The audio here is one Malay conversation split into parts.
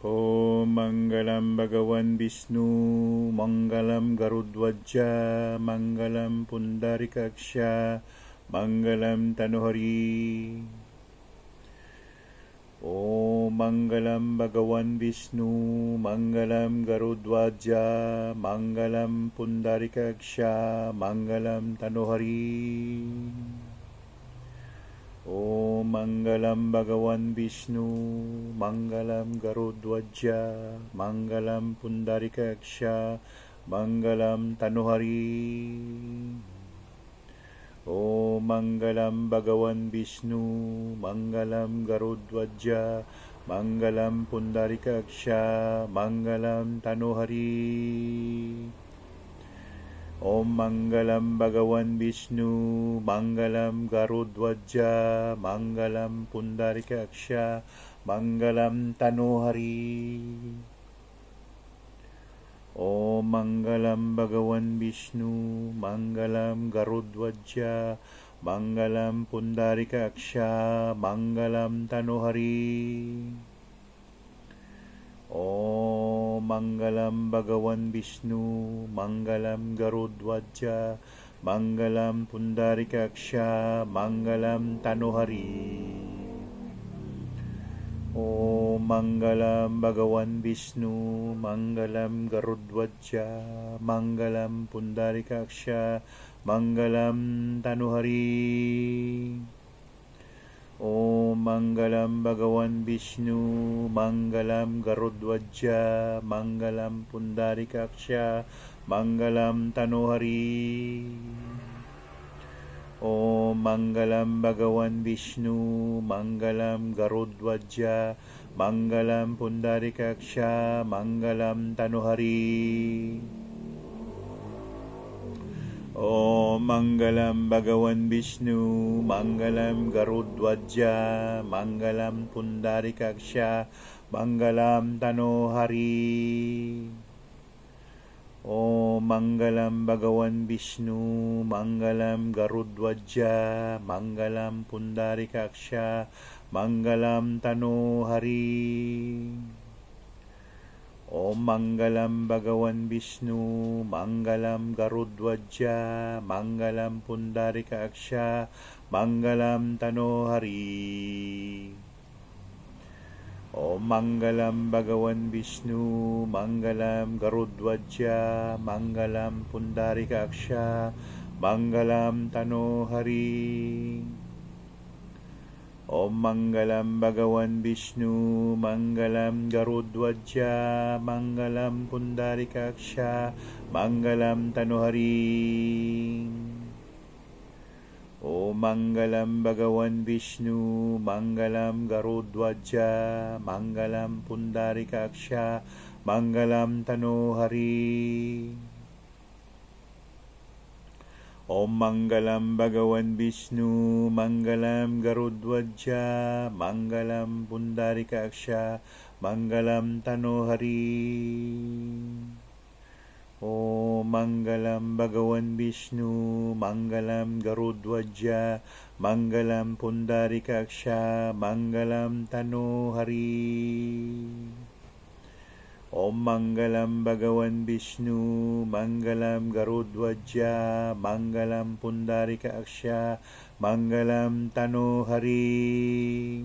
Om Mangalam Bhagavan Vishnu Mangalam Garudvajja Mangalam Pundarikaksha Mangalam Tanuhari. Om Mangalam Bhagavan Vishnu Mangalam Garudvajja Mangalam Pundarikaksha Mangalam Tanuhari. Om Mangalam Bhagavan Vishnu Mangalam Garudvajja Mangalam Pundarikaksha Mangalam Tanuhari. Om Mangalam Bhagavan Vishnu Mangalam Garudvajja Mangalam Pundarikaksha Mangalam Tanuhari. Om Mangalam Bhagavan Vishnu Mangalam Garudvajja Mangalam Pundarikaksha Mangalam Tanuhari. Om Mangalam Bhagavan Vishnu Mangalam Garudvajja Mangalam Pundarikaksha Mangalam Tanuhari. Om Mangalam Bhagavan Vishnu Mangalam Garudvajja Mangalam Pundarikaksha Mangalam Tanuhari. Om Mangalam Bhagavan Vishnu Mangalam Garudvajja Mangalam Pundarikaksha Mangalam Tanuhari. Om Mangalam Bhagavan Vishnu Mangalam Garudvajja Mangalam Pundarikaksha Mangalam Tanuhari. Om Mangalam Bhagavan Vishnu Mangalam Garudvajja Mangalam Pundarikaksha Mangalam Tanuhari. Om Mangalam Bhagavan Vishnu Mangalam Garudvajja Mangalam Pundarikaksha Mangalam Tanuhari. Om Mangalam Bhagavan Vishnu Mangalam Garudvajja Mangalam Pundarikaksha Mangalam Tanuhari. Om Mangalam Bhagavan Vishnu Mangalam Garudvajja Mangalam Pundarikaksha Mangalam Tanuhari. Om Mangalam Bhagavan Vishnu Mangalam Garudvajja Mangalam Pundarikaksha Mangalam Tanuhari. Om Mangalam Bhagavan Vishnu Mangalam Garudvajja Mangalam Pundarikaksha Mangalam Tanuhari. Om Mangalam Bhagavan Vishnu Mangalam Garudvajja Mangalam Pundarikaksha Mangalam Tanuhari. Om Mangalam Bhagavan Vishnu Mangalam Garudvajja Mangalam Pundarikaksha Mangalam Tanuhari. Om Mangalam Bhagavan Vishnu Mangalam Garudvajja Mangalam Pundarikaksha Mangalam Tanuhari. Om Mangalam Bhagavan Vishnu Mangalam Garudvajja Mangalam Pundarikaksha Mangalam Tanuhari.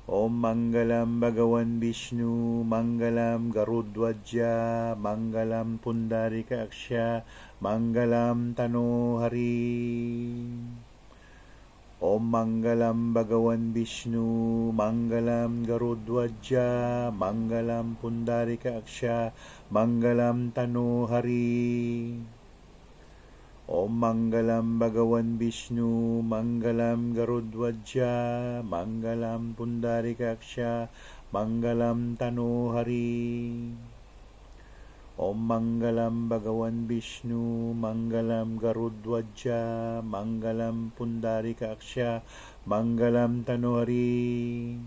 Om Mangalam Bhagavan Vishnu Mangalam Garudvajja Mangalam Pundarikaksha Mangalam Tanuhari. Om Mangalam Bhagavan Vishnu Mangalam Garudvajja Mangalam Pundarikaksha Mangalam Tanuhari. Om Mangalam Bhagavan Vishnu Mangalam Garudvajja Mangalam Pundarikaksha Mangalam Tanuhari. Om Mangalam Bhagavan Vishnu Mangalam Garudvajja Mangalam Pundarikaksha Mangalam Tanuhari.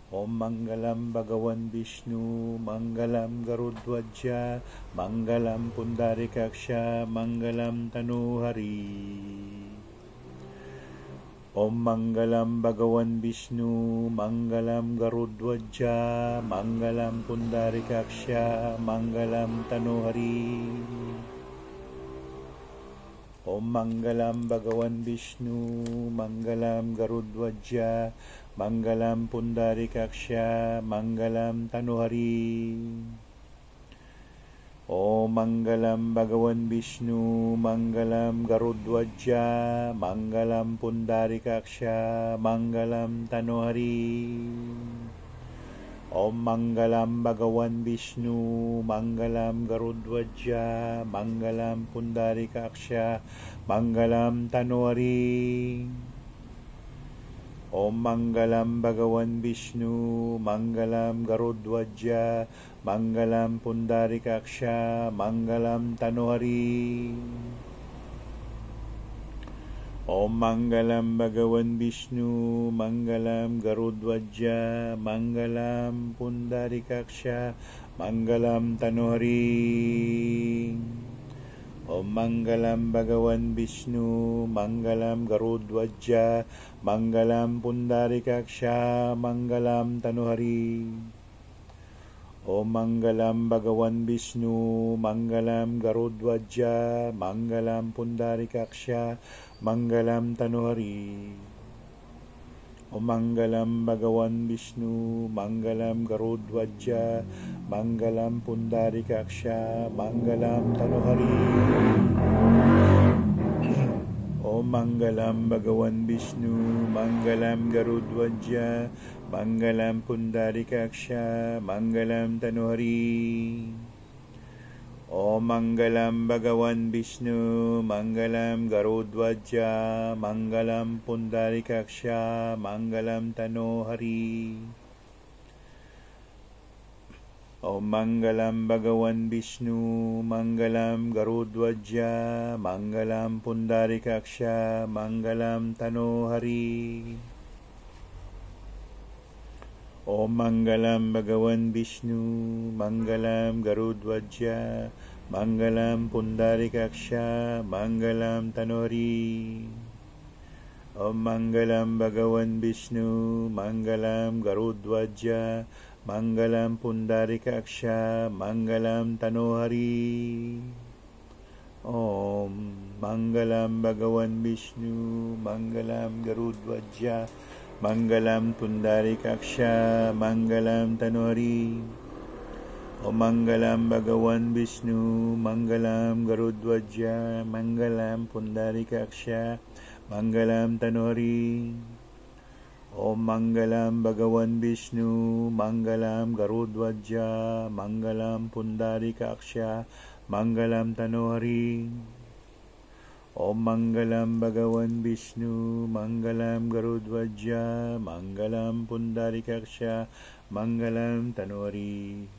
Om Mangalam Bhagavan Vishnu Mangalam Garudvajja Mangalam Pundarikaksha Mangalam Tanuhari. Om Mangalam Bhagavan Vishnu Mangalam Garudvajja Mangalam Pundarikaksha Mangalam Tanuhari. Om Mangalam Bhagavan Vishnu Mangalam Garudvajja Mangalam Pundarikaksha Mangalam Tanuhari. Om Mangalam Bhagavan Vishnu Mangalam Garudvajja Mangalam Pundarikaksha Mangalam Tanuhari. Om Mangalam Bhagavan Vishnu Mangalam Garudvajja Mangalam Pundarikaksha Mangalam Tanuhari. Om Mangalam Bhagavan Vishnu Mangalam Garudvajja Mangalam Pundarikaksha Mangalam Tanuhari. Om Mangalam Bhagavan Vishnu Mangalam Garudvajja Mangalam Pundarikaksha Mangalam Tanuhari. Om Mangalam Bhagavan Vishnu Mangalam Garudvajja Mangalam Pundarikaksha Mangalam Tanuhari. Om Mangalam Bhagavan Vishnu Mangalam Garudvajja Mangalam Pundarikaksha Mangalam Tanuhari. Om Mangalam Bhagavan Vishnu Mangalam Garudvajja Mangalam Pundarikaksha Mangalam Tanuhari. Om Mangalam Bhagavan Vishnu Mangalam Garudvajja Mangalam Pundarikaksha Mangalam Tanuhari. Om Mangalam Bhagavan Vishnu Mangalam Garudvajja Mangalam Pundarikaksha Mangalam Tanuhari. Om Mangalam Bhagavan Vishnu Mangalam Garudvajja Mangalam Pundarikaksha Mangalam Tanuhari. Om Mangalam Bhagavan Vishnu Mangalam Garudvajja Mangalam Pundarikaksha Mangalam Tanuhari. Om Mangalam Bhagavan Vishnu Mangalam Garudvajja Mangalam Pundarikaksha Mangalam Tanuhari. Om Mangalam Bhagavan Vishnu Mangalam Garudvajja Mangalam Pundarikaksha Mangalam Tanuhari. Om Mangalam Bhagavan Vishnu Mangalam Garudvajja Mangalam Pundarikaksha Mangalam Tanuhari. Om Mangalam Bhagavan Vishnu Mangalam Garudvajja Mangalam Pundarikaksha Mangalam Tanuhari. Om Mangalam Bhagavan Vishnu Mangalam Garudvajja Mangalam Pundarikaksha Mangalam Tanuhari.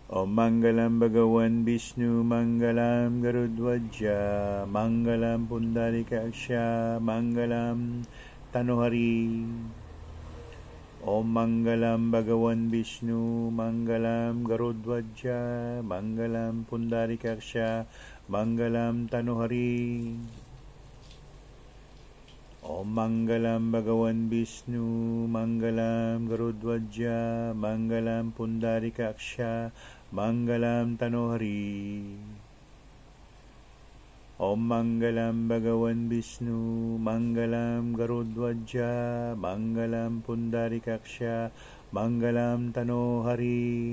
Om Mangalam Bhagavan Vishnu Mangalam Garudvajja Mangalam Pundarikaksha Mangalam Tanuhari. Om Mangalam Bhagavan Vishnu Mangalam Garudvajja Mangalam Pundarikaksha Mangalam Tanuhari. Om Mangalam Bhagavan Vishnu Mangalam Garudvajja Mangalam Pundarikaksha Mangalam Tanuhari. Om Mangalam Bhagavan Vishnu Mangalam Garudvajja Mangalam Pundarikaksha Mangalam Tanuhari.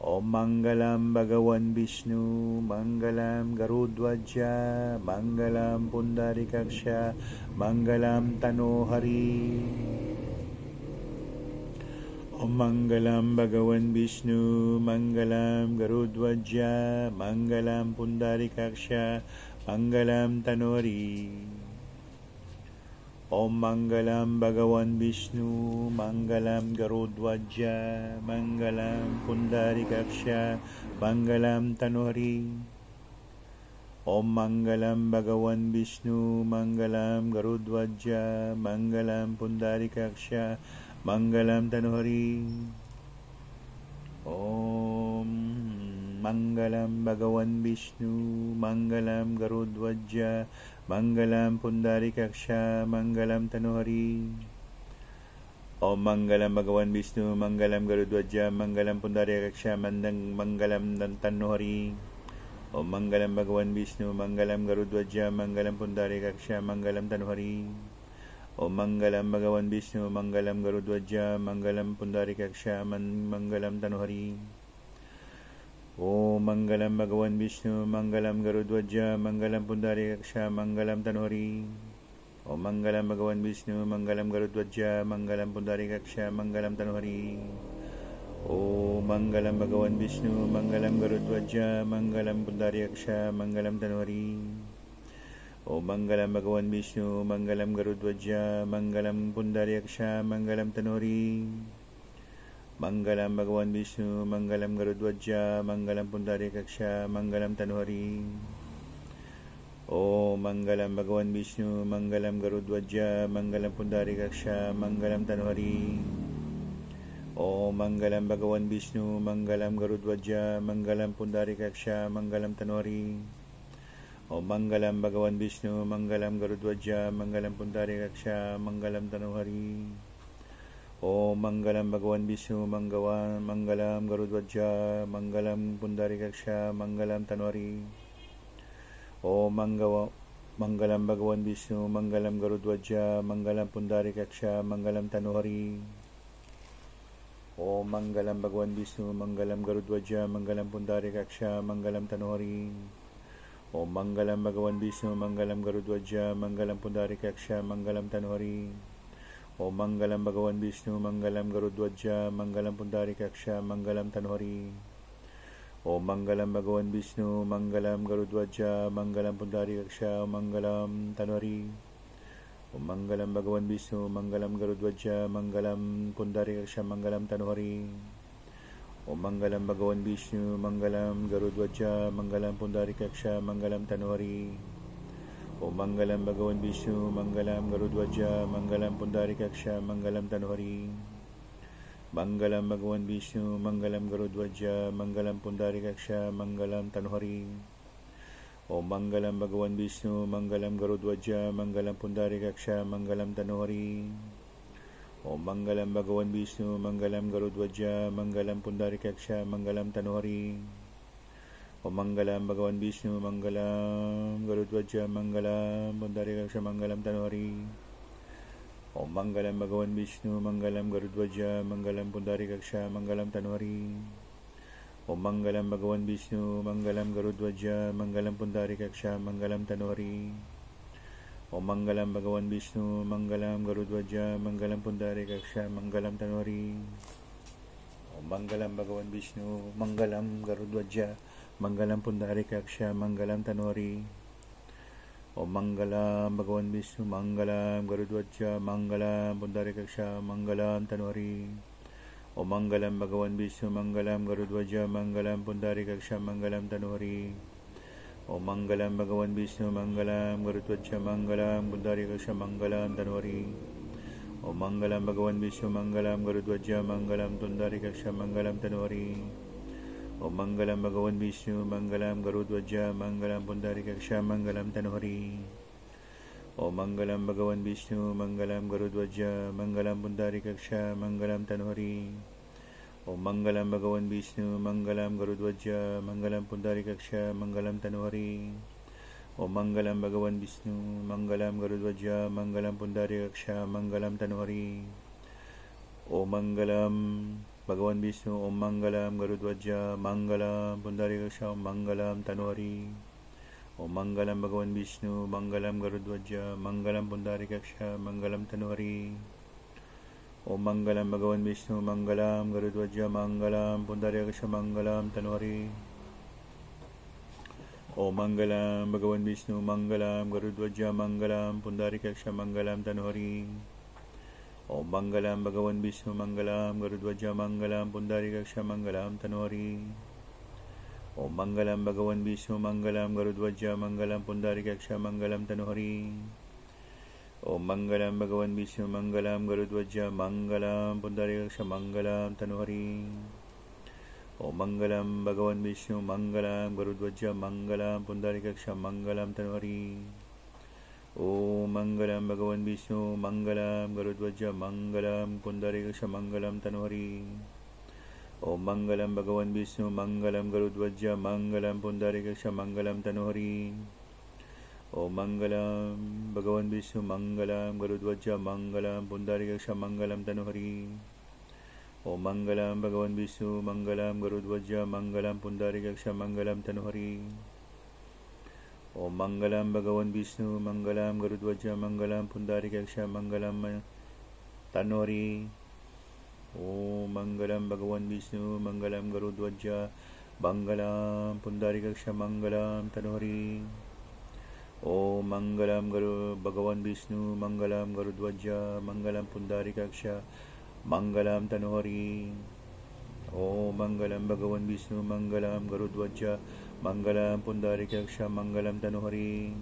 Om Mangalam Bhagavan Vishnu Mangalam Garudvajja Mangalam Pundarikaksha Mangalam Tanuhari. Om Mangalam Bhagavan Vishnu Mangalam Garudvajja Mangalam Pundarikaksha Mangalam Tanuhari. Om Mangalam Bhagavan Vishnu Mangalam Garudvajja Mangalam Pundarikaksha Mangalam Tanuhari. Om Mangalam Bhagavan Vishnu Mangalam Garudvajja Mangalam Pundarikaksha Mangalam Tanuhari. Om Mangalam Bhagavan Vishnu Mangalam Garudvajja Mangalam Pundarikaksha Mangalam Tanuhari. Om Mangalam Bhagavan Vishnu Mangalam Garudvajja Mangalam Pundarikaksha Mangalam Tanuhari. Om Mangalam Bhagavan Vishnu Mangalam Garudvajja Mangalam Pundarikaksha Mangalam Tanuhari. Om Mangalam Bhagavan Vishnu Mangalam Garudvajja Mangalam Pundarikaksha Mangalam Tanuhari. Om Mangalam Bhagavan Vishnu Mangalam Garudvajja Mangalam Pundarikaksha Mangalam Tanuhari. Om Mangalam Bhagavan Vishnu Mangalam Garudvajja Mangalam Pundarikaksha Mangalam Tanuhari. Om Mangalam Bhagavan Vishnu Mangalam Garudvajja Mangalam Pundarikaksha Mangalam Tanuhari. Om Mangalam Bhagavan Vishnu Mangalam Garudvajja Mangalam Pundarikaksha Mangalam Tanuhari. Mangalam Bhagavan Vishnu Mangalam Garudvajja Mangalam Pundarikaksha Mangalam Tanuhari. Om Mangalam Bhagavan Vishnu Mangalam Garudvajja Mangalam Pundarikaksha Mangalam Tanuhari. Om Mangalam Bhagavan Vishnu Mangalam Garudvajja Mangalam Pundarikaksha Mangalam Tanuhari. Om Mangalam Bhagavan Vishnu Mangalam Garudvajja Mangalam Pundarikaksha Mangalam Tanuhari. Om Mangalam Bhagavan Vishnu Mangalam Garudvajja Mangalam Pundarikaksha Mangalam Tanuhari. Om Mangalam Bhagavan Vishnu Mangalam Garudvajja Mangalam Pundarikaksha Mangalam Tanuhari. Om Mangalam Bhagavan Vishnu Mangalam Garudvajja Mangalam Pundarikaksha Mangalam Tanuhari. Om Mangalam Bhagavan Vishnu Mangalam Garudvajja Mangalam Pundarikaksha Mangalam Tanuhari. Om Mangalam Bhagavan Vishnu Mangalam Garudvajja Mangalam Pundarikaksha Mangalam Tanuhari. Om Mangalam Bhagavan Vishnu Mangalam Garudvajja Mangalam Pundarikaksha Mangalam Tanuhari. Om Mangalam Bhagavan Vishnu Mangalam Garudvajja Mangalam Pundarikaksha Mangalam Tanuhari. Om Mangalam Bhagavan Vishnu Mangalam Garudvajja Mangalam Pundarikaksha Mangalam Tanuhari. Om Mangalam Bhagavan Vishnu Mangalam Garudvajja Mangalam Pundarikaksha Mangalam Tanuhari. Mangalam Bhagavan Vishnu Mangalam Garudvajja Mangalam Pundarikaksha Mangalam Tanuhari. Om Mangalam Bhagavan Vishnu Mangalam Garudvajja Mangalam Pundarikaksha Mangalam Tanuhari. Om Mangalam Bhagavan Vishnu Mangalam Garudvajja Mangalam Pundarikaksha Mangalam Tanuhari. Om Mangalam Bhagavan Vishnu Mangalam Garudvajja Mangalam Pundarikaksha Mangalam Tanuhari. Om Mangalam Bhagavan Vishnu Mangalam Garudvajja Mangalam Pundarikaksha Mangalam Tanuhari. Om Mangalam Bhagavan Vishnu Mangalam Garudvajja Mangalam Pundarikaksha Mangalam Tanuhari. Om Mangalam Bhagavan Vishnu Mangalam Garudvajja Mangalam Pundarikaksha Mangalam Tanuhari. Om Mangalam Bhagavan Vishnu Mangalam Garudvajja Mangalam Pundarikaksha Mangalam Tanuhari. Om Mangalam Bhagavan Vishnu Mangalam Garudvajja Mangalam Pundarikaksha Mangalam Tanuhari. Om Mangalam Bhagavan Vishnu Mangalam Garudvajja Mangalam Pundarikaksha Mangalam Tanuhari. Om Mangalam Bhagavan Vishnu Mangalam Garudvajja Mangalam Pundarikaksha Mangalam Tanuhari. Om Mangalam Bhagavan Vishnu Mangalam Garudvajja Mangalam Pundarikaksha Mangalam Tanuhari. Om Mangalam Bhagavan Vishnu Mangalam Garudvajja Mangalam Pundarikaksha Mangalam Tanuhari. Om Mangalam Bhagavan Vishnu Mangalam Garudvajja Mangalam Pundarikaksha Mangalam Tanuhari. Om Mangalam Bhagavan Vishnu Mangalam Garudvajja Mangalam Pundarikaksha Mangalam Tanuhari. Om Mangalam Bhagavan Vishnu Mangalam Garudvajja Mangalam Pundarikaksha Mangalam Tanuhari. Om Mangalam Bhagavan Vishnu Om Mangalam Garudvajja Mangalam Pundarikaksha Mangalam Tanuhari. Om Mangalam Bhagavan Vishnu Mangalam Garudvajja Mangalam Pundarikaksha Mangalam Tanuhari. Om Mangalam Bhagavan Vishnu Mangalam Garudvajja Mangalam Pundarikaksha Mangalam Tanuhari. Om Mangalam Bhagavan Vishnu Mangalam Garudvajja Mangalam Pundarikaksha Mangalam Tanuhari. Om Mangalam Bhagavan Vishnu Mangalam Garudvajja Mangalam Pundarikaksha Mangalam Tanuhari. Om Mangalam Bhagavan Vishnu Mangalam Garudvajja Mangalam Pundarikaksha Mangalam Tanuhari. Om Mangalam Bhagavan Vishnu Mangalam Garudvajja Mangalam Pundarikaksha Mangalam Tanuhari. Om Mangalam Bhagavan Vishnu Mangalam Garudvaja Mangalam Pundarikaksha Mangalam Tanvari. Om Mangalam Bhagavan Vishnu Mangalam Garudvaja Mangalam Pundarikaksha Mangalam Tanvari. Om Mangalam Bhagavan Vishnu Mangalam Garudvaja Mangalam Pundarikaksha Mangalam Tanvari. Om Mangalam Bhagavan Vishnu Mangalam Garudvaja Mangalam Pundarikaksha Mangalam Tanvari. Om Mangalam Bhagavan Vishnu Mangalam Garudvaja Mangalam Pundarikaksha Mangalam Tanvari. Om Mangalam Bhagavan Vishnu Mangalam Garudvaja Mangalam Pundarikaksha Mangalam Tanvari. Om Mangalam Bhagavan Vishnu Mangalam Garudvaja Mangalam Pundarikaksha Mangalam Tanvari. Om Mangalam Bhagavan Vishnu Mangalam Garudvaja Mangalam Pundarikaksha Mangalam Tanvari. Om Mangalam Bhagavan Vishnu Mangalam Garudvaja Mangalam Pundarikaksha Mangalam Tanvari.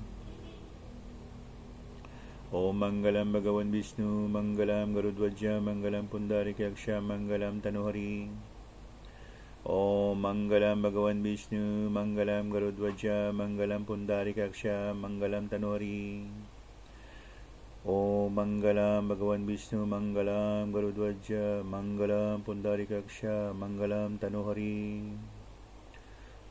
Om Mangalam Bhagavan Vishnu Mangalam Garudvaja Mangalam Pundarikaksha Mangalam Tanvari. Om Mangalam Bhagavan Vishnu Mangalam Garudvaja Mangalam Pundarikaksha Mangalam Tanvari. Om Mangalam Bhagavan Vishnu Mangalam Garudvaja Mangalam Pundarikaksha Mangalam Tanvari.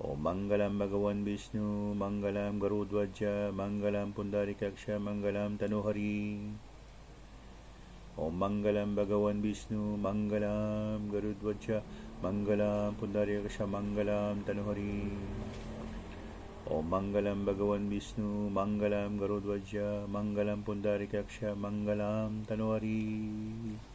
Om Mangalam Bhagavan Vishnu Mangalam Garudvaja Mangalam Pundarikaksha Mangalam Tanvari. Om Mangalam Bhagavan Vishnu Mangalam Garudvaja Mangalam Pundarikaksha Mangalam Tanvari. Om Mangalam Bhagavan Vishnu Mangalam Garudvaja Mangalam Pundarikaksha Mangalam Tanvari.